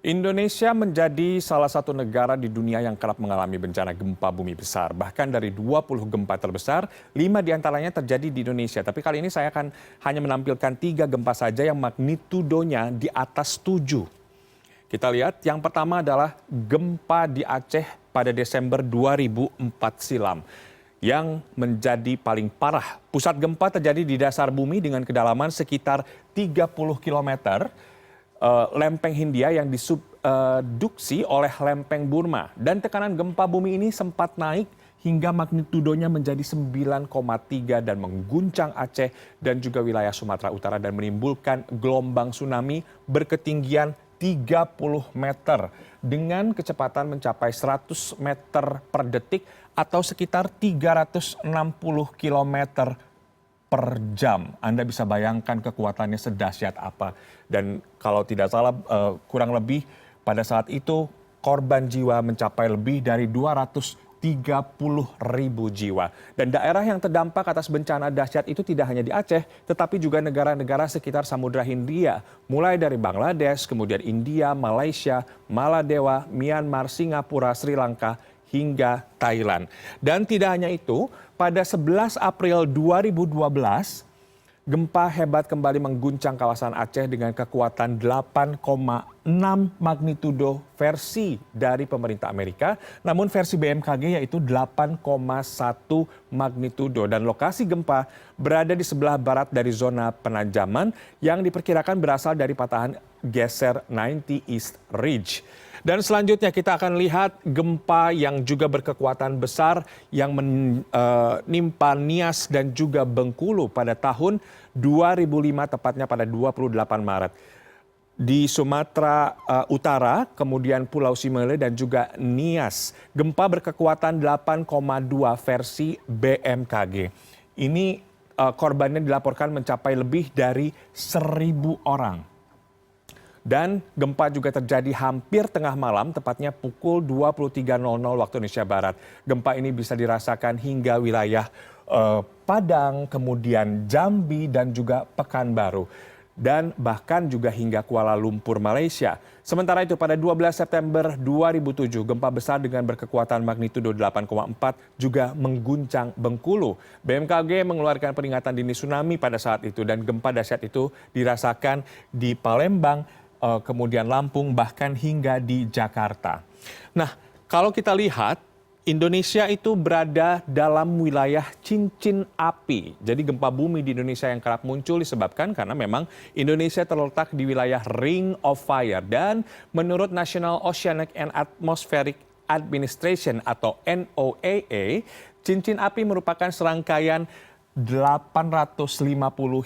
Indonesia menjadi salah satu negara di dunia yang kerap mengalami bencana gempa bumi besar. Bahkan dari 20 gempa terbesar, 5 diantaranya terjadi di Indonesia. Tapi kali ini saya akan hanya menampilkan 3 gempa saja yang magnitudonya di atas 7. Kita lihat yang pertama adalah gempa di Aceh pada Desember 2004 silam yang menjadi paling parah. Pusat gempa terjadi di dasar bumi dengan kedalaman sekitar 30 km. Lempeng Hindia yang disubduksi oleh lempeng Burma. Dan tekanan gempa bumi ini sempat naik hingga magnitudonya menjadi 9,3 dan mengguncang Aceh dan juga wilayah Sumatera Utara dan menimbulkan gelombang tsunami berketinggian 30 meter dengan kecepatan mencapai 100 meter per detik atau sekitar 360 km per jam. Anda bisa bayangkan kekuatannya sedahsyat apa. Dan kalau tidak salah kurang lebih pada saat itu korban jiwa mencapai lebih dari 230.000 jiwa. Dan daerah yang terdampak atas bencana dahsyat itu tidak hanya di Aceh, tetapi juga negara-negara sekitar Samudra Hindia. Mulai dari Bangladesh, kemudian India, Malaysia, Maladewa, Myanmar, Singapura, Sri Lanka, hingga Thailand. Dan tidak hanya itu, pada 11 April 2012, gempa hebat kembali mengguncang kawasan Aceh dengan kekuatan 8,6 magnitudo versi dari pemerintah Amerika. Namun versi BMKG yaitu 8,1 magnitudo. Dan lokasi gempa berada di sebelah barat dari zona penanjaman yang diperkirakan berasal dari patahan geser 90 East Ridge. Dan selanjutnya kita akan lihat gempa yang juga berkekuatan besar yang menimpa Nias dan juga Bengkulu pada tahun 2005 tepatnya pada 28 Maret. Di Sumatera Utara, kemudian Pulau Simele dan juga Nias. Gempa berkekuatan 8,2 versi BMKG. Ini korbannya dilaporkan mencapai lebih dari 1.000 orang. Dan gempa juga terjadi hampir tengah malam, tepatnya pukul 23.00 waktu Indonesia Barat. Gempa ini bisa dirasakan hingga wilayah Padang, kemudian Jambi dan juga Pekanbaru. Dan bahkan juga hingga Kuala Lumpur, Malaysia. Sementara itu pada 12 September 2007, gempa besar dengan berkekuatan magnitudo 8,4 juga mengguncang Bengkulu. BMKG mengeluarkan peringatan dini tsunami pada saat itu dan gempa dahsyat itu dirasakan di Palembang, kemudian Lampung, bahkan hingga di Jakarta. Nah, kalau kita lihat, Indonesia itu berada dalam wilayah cincin api. Jadi gempa bumi di Indonesia yang kerap muncul disebabkan karena memang Indonesia terletak di wilayah Ring of Fire. Dan menurut National Oceanic and Atmospheric Administration atau NOAA, cincin api merupakan serangkaian 850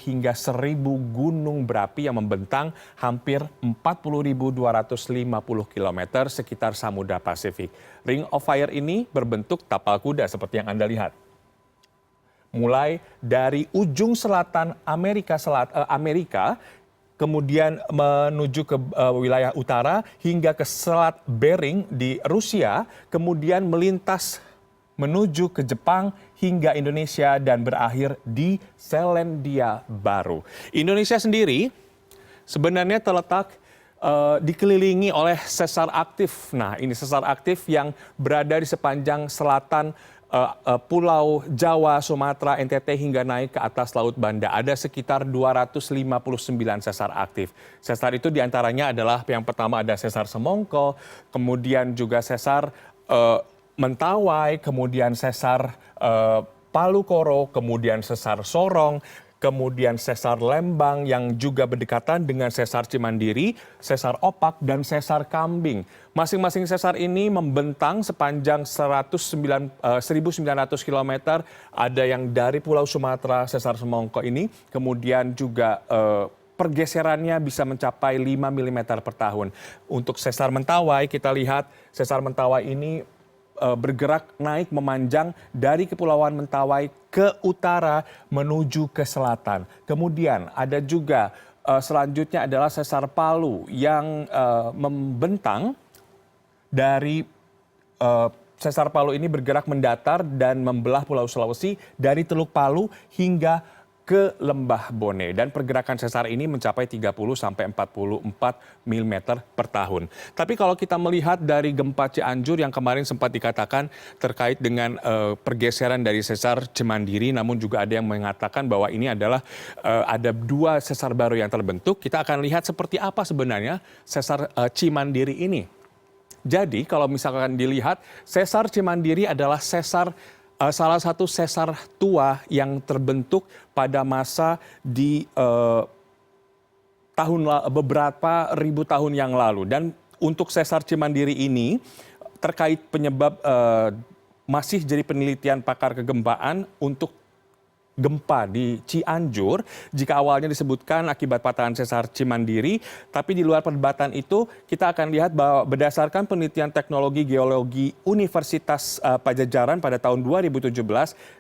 hingga 1.000 gunung berapi yang membentang hampir 40.250 km sekitar Samudra Pasifik. Ring of Fire ini berbentuk tapal kuda seperti yang Anda lihat. Mulai dari ujung selatan Amerika, kemudian menuju ke wilayah utara hingga ke Selat Bering di Rusia, kemudian melintas menuju ke Jepang hingga Indonesia dan berakhir di Selandia Baru. Indonesia sendiri sebenarnya terletak dikelilingi oleh sesar aktif. Nah, ini sesar aktif yang berada di sepanjang selatan Pulau Jawa, Sumatera, NTT hingga naik ke atas Laut Banda. Ada sekitar 259 sesar aktif. Sesar itu diantaranya adalah yang pertama ada sesar Semongko, kemudian juga sesar Mentawai, kemudian sesar Palu Koro, kemudian sesar Sorong, kemudian sesar Lembang yang juga berdekatan dengan sesar Cimandiri, sesar Opak, dan sesar Kambing. Masing-masing sesar ini membentang sepanjang 1.900 km. Ada yang dari Pulau Sumatera, sesar Semongko ini, kemudian juga pergeserannya bisa mencapai 5 mm per tahun. Untuk sesar Mentawai, kita lihat sesar Mentawai ini bergerak naik memanjang dari Kepulauan Mentawai ke utara menuju ke selatan. Kemudian ada juga selanjutnya adalah sesar Palu yang membentang dari sesar Palu ini bergerak mendatar dan membelah Pulau Sulawesi dari Teluk Palu hingga ke Lembah Bone dan pergerakan sesar ini mencapai 30 sampai 44 mm per tahun. Tapi kalau kita melihat dari gempa Cianjur yang kemarin sempat dikatakan terkait dengan pergeseran dari sesar Cimandiri, namun juga ada yang mengatakan bahwa ini adalah ada dua sesar baru yang terbentuk. Kita akan lihat seperti apa sebenarnya sesar Cimandiri ini. Jadi kalau misalkan dilihat sesar Cimandiri adalah salah satu sesar tua yang terbentuk pada masa di beberapa ribu tahun yang lalu. Dan untuk sesar Cimandiri ini terkait penyebab masih jadi penelitian pakar kegempaan untuk gempa di Cianjur, jika awalnya disebutkan akibat patahan sesar Cimandiri, tapi di luar perdebatan itu kita akan lihat bahwa berdasarkan penelitian teknologi geologi Universitas Pajajaran pada tahun 2017,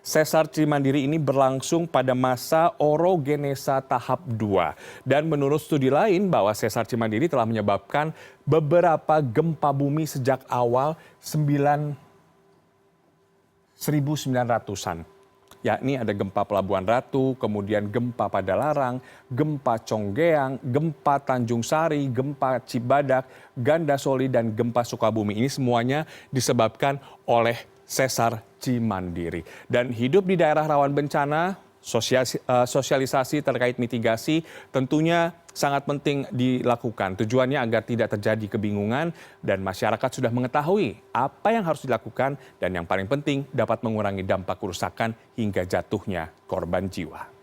sesar Cimandiri ini berlangsung pada masa orogenesa tahap 2. Dan menurut studi lain bahwa sesar Cimandiri telah menyebabkan beberapa gempa bumi sejak awal 1900-an. Yakni ada gempa Pelabuhan Ratu, kemudian gempa Padalarang, gempa Conggeang, gempa Tanjung Sari, gempa Cibadak, Gandasoli, dan gempa Sukabumi. Ini semuanya disebabkan oleh sesar Cimandiri. Dan hidup di daerah rawan bencana, sosialisasi terkait mitigasi tentunya sangat penting dilakukan. Tujuannya agar tidak terjadi kebingungan dan masyarakat sudah mengetahui apa yang harus dilakukan dan yang paling penting dapat mengurangi dampak kerusakan hingga jatuhnya korban jiwa.